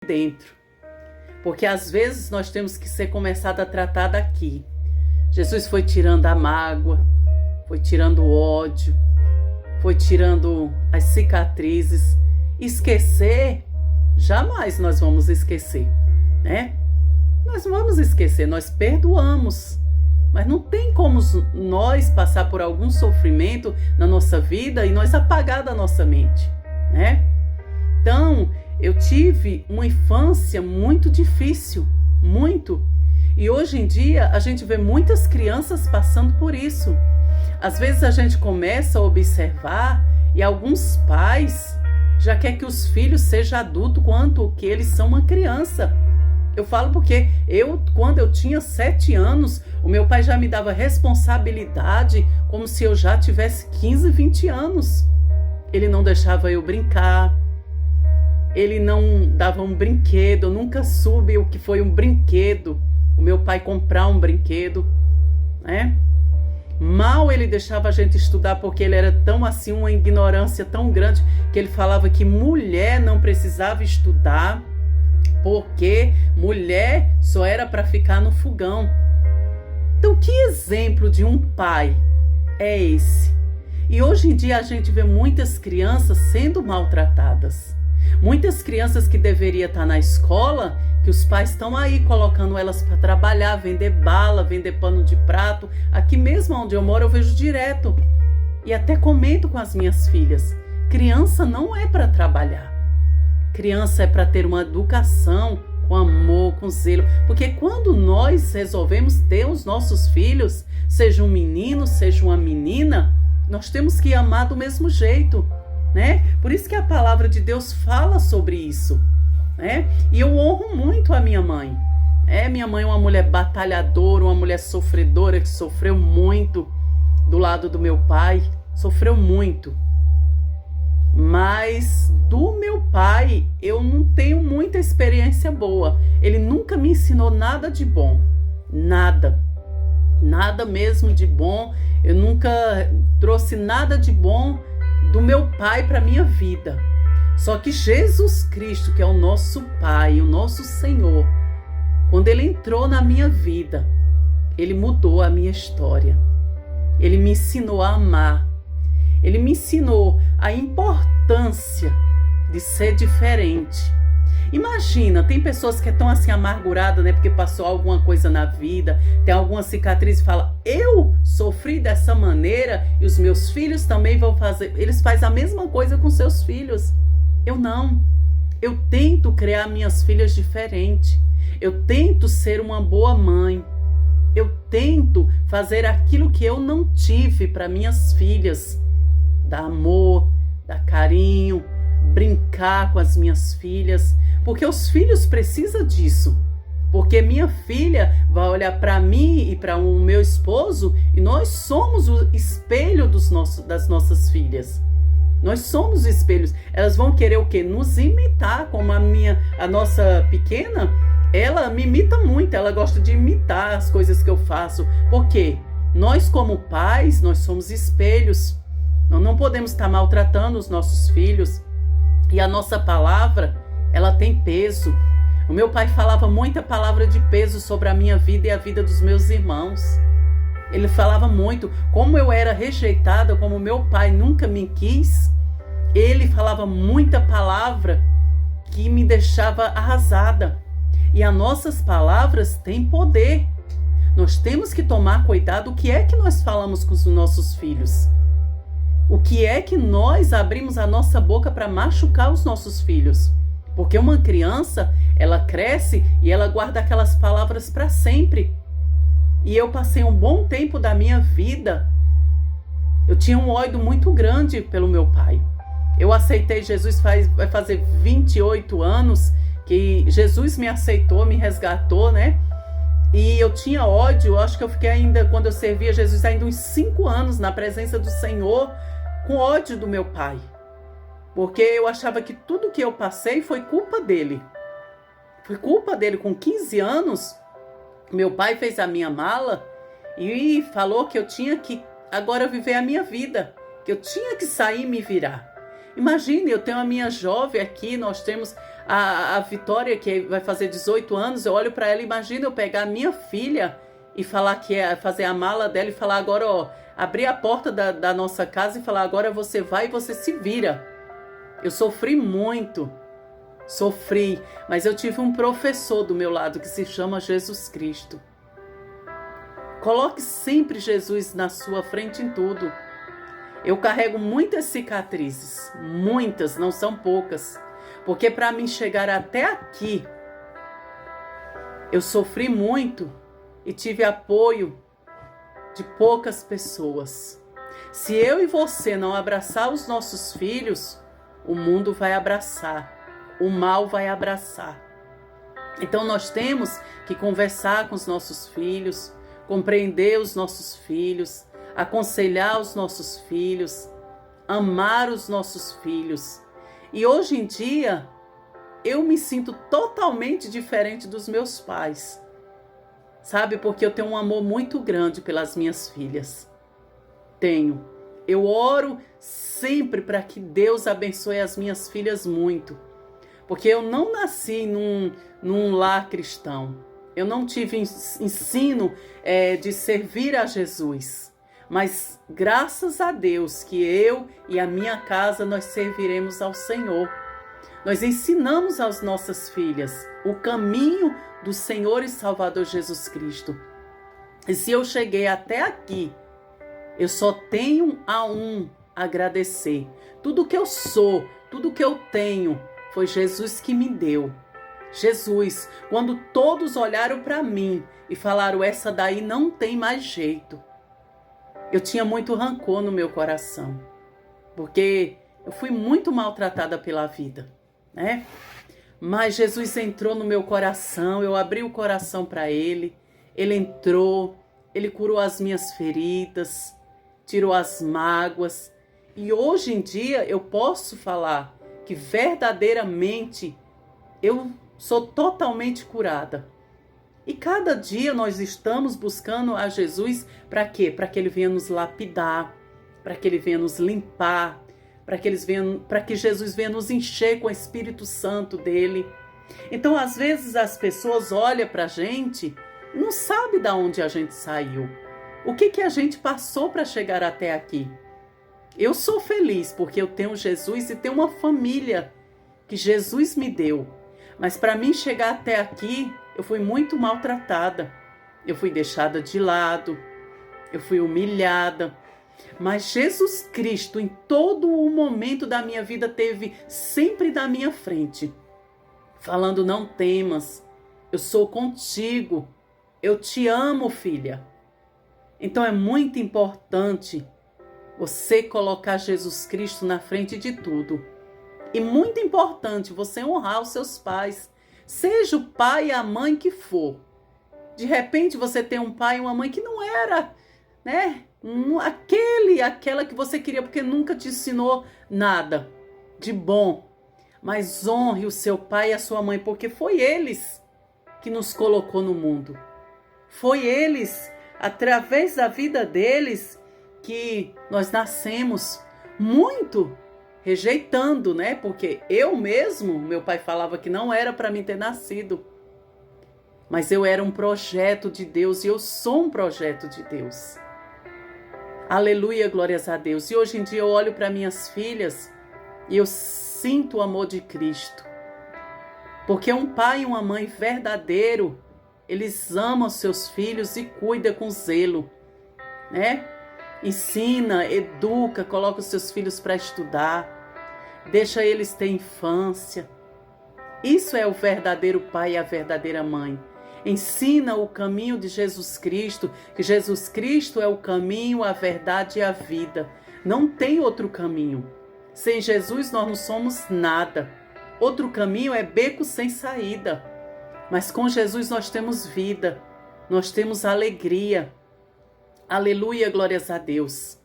dentro. Porque às vezes nós temos que ser começado a tratar daqui. Jesus foi tirando a mágoa, foi tirando o ódio, foi tirando as cicatrizes. Esquecer, jamais nós vamos esquecer, né? Nós não vamos esquecer, nós perdoamos. Mas não tem como nós passar por algum sofrimento na nossa vida e nós apagar da nossa mente, né? Então, eu tive uma infância muito difícil, muito. E hoje em dia a gente vê muitas crianças passando por isso. Às vezes a gente começa a observar e alguns pais já querem que os filhos sejam adultos quanto que eles são uma criança. Eu falo porque quando eu tinha 7 anos, o meu pai já me dava responsabilidade como se eu já tivesse 15, 20 anos. Ele não deixava eu brincar, ele não dava um brinquedo, eu nunca soube o que foi um brinquedo, o meu pai comprar um brinquedo, né? Mal ele deixava a gente estudar porque ele era tão assim, uma ignorância tão grande, que ele falava que mulher não precisava estudar, porque mulher só era para ficar no fogão. Então, que exemplo de um pai é esse? E hoje em dia a gente vê muitas crianças sendo maltratadas. Muitas crianças que deveriam estar na escola, que os pais estão aí colocando elas para trabalhar, vender bala, vender pano de prato. Aqui mesmo onde eu moro eu vejo direto. E até comento com as minhas filhas. Criança não é para trabalhar. Criança é para ter uma educação com amor, com zelo. Porque quando nós resolvemos ter os nossos filhos, seja um menino, seja uma menina, nós temos que amar do mesmo jeito, né? Por isso que a palavra de Deus fala sobre isso, né? E eu honro muito a minha mãe. Minha mãe é uma mulher batalhadora, uma mulher sofredora que sofreu muito do lado do meu pai, sofreu muito. Mas do meu pai eu não tenho muita experiência boa. Ele nunca me ensinou nada de bom. Nada mesmo de bom. Eu nunca trouxe nada de bom do meu pai para minha vida. Só que Jesus Cristo, que é o nosso Pai, o nosso Senhor, quando Ele entrou na minha vida, Ele mudou a minha história. Ele me ensinou a amar. Ele me ensinou a importância de ser diferente. Imagina, tem pessoas que estão assim amarguradas, né? Porque passou alguma coisa na vida, tem alguma cicatriz e fala, eu sofri dessa maneira e os meus filhos também vão fazer. Eles fazem a mesma coisa com seus filhos. Eu não. Eu tento criar minhas filhas diferente. Eu tento ser uma boa mãe. Eu tento fazer aquilo que eu não tive para minhas filhas. Dar amor, dar carinho, brincar com as minhas filhas, porque os filhos precisam disso. Porque minha filha vai olhar para mim e para o meu esposo e nós somos o espelho das nossas filhas. Nós somos espelhos. Elas vão querer o quê? Nos imitar, como a nossa pequena, ela me imita muito, ela gosta de imitar as coisas que eu faço. Por quê? Nós como pais, nós somos espelhos. Nós não podemos estar maltratando os nossos filhos. E a nossa palavra, ela tem peso. O meu pai falava muita palavra de peso sobre a minha vida e a vida dos meus irmãos. Ele falava muito. Como eu era rejeitada, como meu pai nunca me quis, ele falava muita palavra que me deixava arrasada. E as nossas palavras têm poder. Nós temos que tomar cuidado. O que é que nós falamos com os nossos filhos? O que é que nós abrimos a nossa boca para machucar os nossos filhos? Porque uma criança, ela cresce e ela guarda aquelas palavras para sempre. E eu passei um bom tempo da minha vida. Eu tinha um ódio muito grande pelo meu pai. Eu aceitei Jesus vai fazer 28 anos que Jesus me aceitou, me resgatou, né? E eu tinha ódio, acho que eu fiquei ainda, quando eu servia Jesus, ainda uns 5 anos na presença do Senhor, com ódio do meu pai. Porque eu achava que tudo que eu passei foi culpa dele. Foi culpa dele. Com 15 anos, meu pai fez a minha mala e falou que eu tinha que agora viver a minha vida. Que eu tinha que sair e me virar. Imagine, eu tenho a minha jovem aqui, nós temos A Vitória, que vai fazer 18 anos, eu olho para ela, imagina eu pegar a minha filha e falar que é fazer a mala dela e falar agora, ó, abrir a porta da nossa casa e falar agora você vai e você se vira. Eu sofri muito, sofri, mas eu tive um professor do meu lado que se chama Jesus Cristo. Coloque sempre Jesus na sua frente em tudo. Eu carrego muitas cicatrizes, muitas, não são poucas, porque para mim chegar até aqui, eu sofri muito e tive apoio de poucas pessoas. Se eu e você não abraçar os nossos filhos, o mundo vai abraçar, o mal vai abraçar. Então nós temos que conversar com os nossos filhos, compreender os nossos filhos, aconselhar os nossos filhos, amar os nossos filhos. E hoje em dia, eu me sinto totalmente diferente dos meus pais. Sabe, porque eu tenho um amor muito grande pelas minhas filhas. Tenho. Eu oro sempre para que Deus abençoe as minhas filhas muito. Porque eu não nasci num lar cristão. Eu não tive ensino de servir a Jesus. Mas graças a Deus que eu e a minha casa nós serviremos ao Senhor. Nós ensinamos às nossas filhas o caminho do Senhor e Salvador Jesus Cristo. E se eu cheguei até aqui, eu só tenho a agradecer. Tudo que eu sou, tudo que eu tenho, foi Jesus que me deu. Jesus, quando todos olharam para mim e falaram, essa daí não tem mais jeito. Eu tinha muito rancor no meu coração, porque eu fui muito maltratada pela vida, né? Mas Jesus entrou no meu coração, eu abri o coração para Ele, Ele entrou, Ele curou as minhas feridas, tirou as mágoas. E hoje em dia eu posso falar que verdadeiramente eu sou totalmente curada. E cada dia nós estamos buscando a Jesus para quê? Para que Ele venha nos lapidar, para que Ele venha nos limpar, para que Jesus venha nos encher com o Espírito Santo dele. Então, às vezes, as pessoas olham para a gente e não sabem de onde a gente saiu. O que a gente passou para chegar até aqui. Eu sou feliz porque eu tenho Jesus e tenho uma família que Jesus me deu. Mas para mim chegar até aqui, eu fui muito maltratada. Eu fui deixada de lado, eu fui humilhada. Mas Jesus Cristo, em todo o momento da minha vida, esteve sempre na minha frente, falando, não temas, eu sou contigo, eu te amo, filha. Então é muito importante você colocar Jesus Cristo na frente de tudo. E muito importante você honrar os seus pais, seja o pai e a mãe que for. De repente você tem um pai e uma mãe que não era, né? Aquela que você queria, porque nunca te ensinou nada de bom. Mas honre o seu pai e a sua mãe, porque foi eles que nos colocou no mundo. Foi eles, através da vida deles, que nós nascemos muito rejeitando, né? Porque eu mesmo, meu pai falava que não era para mim ter nascido. Mas eu era um projeto de Deus e eu sou um projeto de Deus. Aleluia, glórias a Deus. E hoje em dia eu olho para minhas filhas e eu sinto o amor de Cristo. Porque um pai e uma mãe verdadeiro, eles amam seus filhos e cuidam com zelo, né? Ensina, educa, coloca os seus filhos para estudar, deixa eles ter infância. Isso é o verdadeiro pai e a verdadeira mãe. Ensina o caminho de Jesus Cristo, que Jesus Cristo é o caminho, a verdade e a vida. Não tem outro caminho. Sem Jesus nós não somos nada. Outro caminho é beco sem saída. Mas com Jesus nós temos vida, nós temos alegria. Aleluia, glórias a Deus.